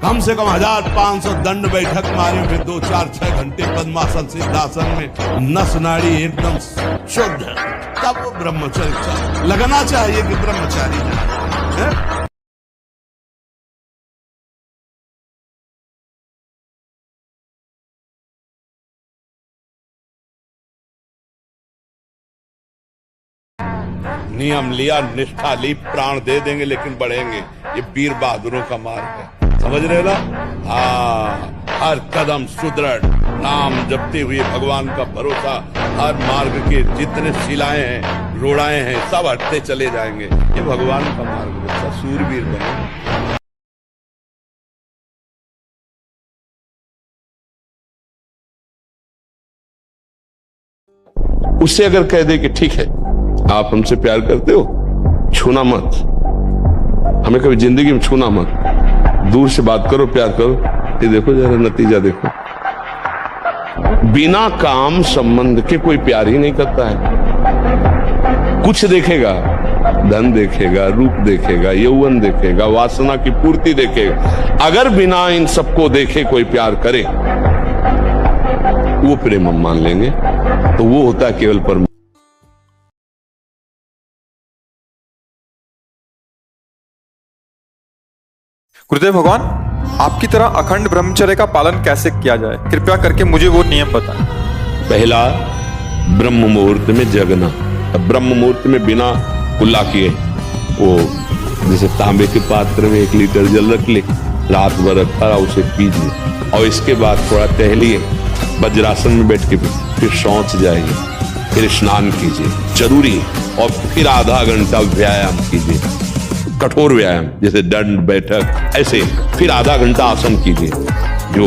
कम से कम 1500 दंड बैठक मारे, फिर 2 4 6 घंटे पद्मासन सिद्धासन में नस नाड़ी एकदम शुद्ध, तब वो ब्रह्मचर्य लगना चाहिए कि ब्रह्मचारी है। नियम लिया, निष्ठा ली, प्राण दे देंगे लेकिन बढ़ेंगे। ये वीर बहादुरों का मार्ग है, समझ रहे ना? हाँ, हर कदम सुदृढ़, नाम जपते हुए भगवान का भरोसा, हर मार्ग के जितने शिलाएं हैं, रोड़ाएं हैं, सब हटते चले जाएंगे। ये भगवान का मार्ग है, सूरवीर बने। उससे अगर कह दे कि ठीक है आप हमसे प्यार करते हो, छूना मत, हमें कभी जिंदगी में छूना मत, दूर से बात करो, प्यार करो, ये देखो जरा नतीजा देखो। बिना काम संबंध के कोई प्यार ही नहीं करता है। कुछ देखेगा, धन देखेगा, रूप देखेगा, यौवन देखेगा, वासना की पूर्ति देखेगा। अगर बिना इन सबको देखे कोई प्यार करे, वो प्रेम हम मान लेंगे, तो वो होता है केवल परम। गुरुदेव भगवान, आपकी तरह अखंड ब्रह्मचर्य का पालन कैसे किया जाए, कृपया करके मुझे वो नियम बताएं। पहला, ब्रह्म मुहूर्त में जगना। ब्रह्म मुहूर्त में बिना कुल्ला किए, वो जैसे तांबे के पात्र में 1 लीटर जल रख ले, रात भर रखा, उसे पीजिए, और इसके बाद थोड़ा टहलिए, वज्रासन में बैठ के फिर शौच जाइए, फिर स्नान कीजिए, जरूरी, और फिर आधा घंटा व्यायाम कीजिए, कठोर व्यायाम जैसे दंड बैठक, ऐसे फिर आधा घंटा आसन कीजिए जो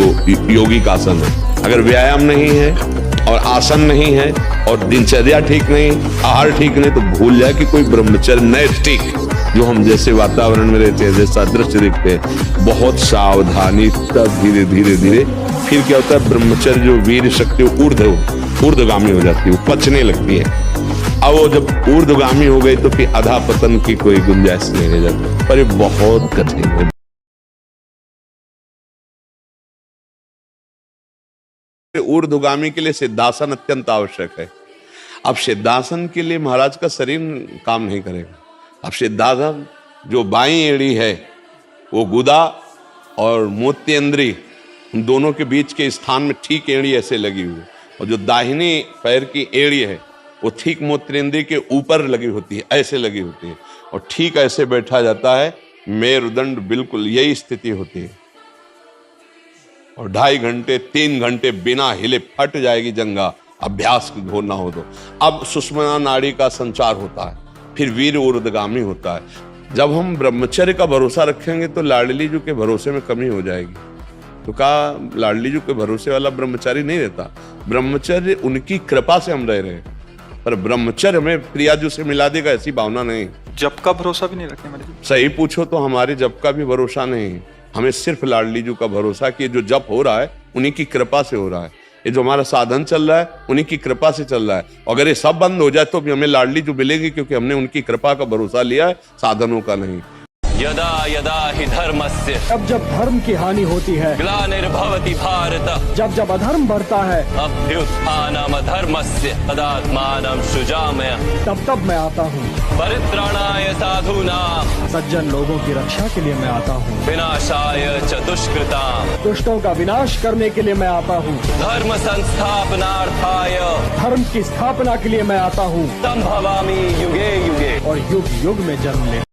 योगी का आसन है। अगर व्यायाम नहीं है और आसन नहीं है और दिनचर्या ठीक नहीं, आहार ठीक नहीं, तो भूल जाए कि कोई ब्रह्मचर्य नैष्ठिक, जो हम जैसे वातावरण में रहते हैं, जैसा दृश्य देखते हैं, बहुत सावधानी, तब धीरे धीरे धीरे फिर क्या होता है, ब्रह्मचर्य जो वीर शक्ति ऊर्ध्वगामी हो जाती है, वो पचने लगती है। अब वो जब ऊर्ध्वगामी हो गई तो फिर अधा पतन की कोई गुंजाइश नहीं रह जाती, पर ये बहुत कठिन है। ऊर्ध्वगामी के लिए सिद्धासन अत्यंत आवश्यक है। अब सिद्धासन के लिए महाराज का शरीर काम नहीं करेगा। अब सिद्धासन, जो बाईं एड़ी है वो गुदा और मोत्येंद्री दोनों के बीच के स्थान में ठीक एड़ी ऐसे लगी हुई, और जो दाहिनी पैर की एड़ी है वो ठीक मोत्रेंद्री के ऊपर लगी होती है, ऐसे लगी होती है, और ठीक ऐसे बैठा जाता है, मेरुदंड बिल्कुल यही स्थिति होती है, और 2.5 घंटे 3 घंटे बिना हिले फट जाएगी जंघा, अभ्यास होना हो तो। अब सुषुम्ना नाड़ी का संचार होता है, फिर वीर ऊर्ध्वगामी होता है। जब हम ब्रह्मचर्य का भरोसा रखेंगे तो लाडली जी के भरोसे में कमी हो जाएगी। तो कहा, लाडली जी के भरोसे वाला ब्रह्मचारी नहीं रहता, ब्रह्मचर्य उनकी कृपा से हम रह रहे हैं, पर ब्रह्मचर्य हमें प्रियाजू से मिला देगा ऐसी भावना नहीं। जप का भरोसा भी नहीं रखने वाले? सही पूछो तो हमारे जप का भी भरोसा नहीं, हमें सिर्फ लाडली जी का भरोसा कि जो जप हो रहा है उन्हीं की कृपा से हो रहा है, ये जो हमारा साधन चल रहा है उन्हीं की कृपा से चल रहा है। अगर ये सब बंद हो जाए तो भी हमें लाडली जी मिलेगी, क्योंकि हमने उनकी कृपा का भरोसा लिया है, साधनों का नहीं। यदा यदा हि धर्मस्य, जब धर्म की हानि होती है, ग्लानिर्भवति भारत, जब अधर्म बढ़ता है, अभ्युत्थानम् धर्मस्य तदात्मानं सृजामि, तब मैं आता हूँ। परित्राणाय साधूनां, सज्जन लोगों की रक्षा के लिए मैं आता हूँ। विनाशाय च दुष्कृतां, दुष्टों का विनाश करने के लिए मैं आता हूँ। धर्म संस्थापनार्थाय, धर्म की स्थापना के लिए मैं आता हूँ। संभवामि युगे युगे, और युग युग में जन्म ले